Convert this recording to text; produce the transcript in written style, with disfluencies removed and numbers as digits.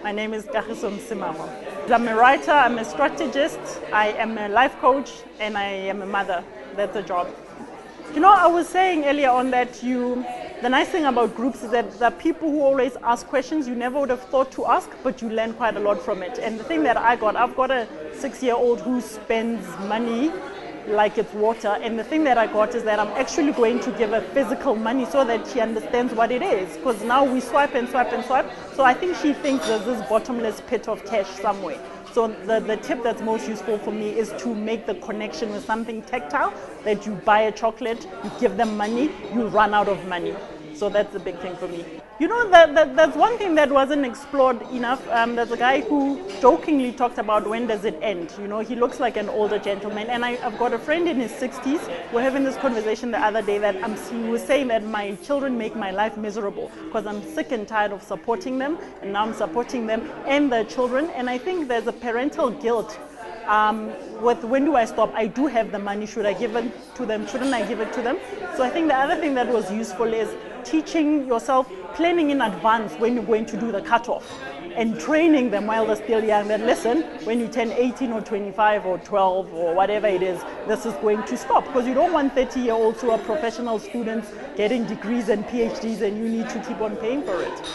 My name is Kagiso Msimamo. I'm a writer, I'm a strategist, I am a life coach, and I am a mother. That's a job. You know, I was saying earlier on that the nice thing about groups is that there are people who always ask questions you never would have thought to ask, but you learn quite a lot from it. And the thing that I've got a 6-year-old who spends money like it's water, and the thing that I got is that I'm actually going to give her physical money so that she understands what it is, because now we swipe and swipe and swipe, so I think she thinks there's this bottomless pit of cash somewhere. So the tip that's most useful for me is to make the connection with something tactile, that you buy a chocolate, you give them money, you run out of money. So that's the big thing for me. You know, that's one thing that wasn't explored enough. There's a guy who jokingly talked about when does it end. You know, he looks like an older gentleman. And I've got a friend in his 60s. We're having this conversation the other day that he was saying that my children make my life miserable because I'm sick and tired of supporting them. And now I'm supporting them and their children. And I think there's a parental guilt with when do I stop? I do have the money. Should I give it to them? Shouldn't I give it to them? So I think the other thing that was useful is teaching yourself, planning in advance when you're going to do the cutoff, and training them while they're still young that listen, when you turn 18 or 25 or 12 or whatever it is, this is going to stop, because you don't want 30-year-olds who are professional students getting degrees and PhDs and you need to keep on paying for it.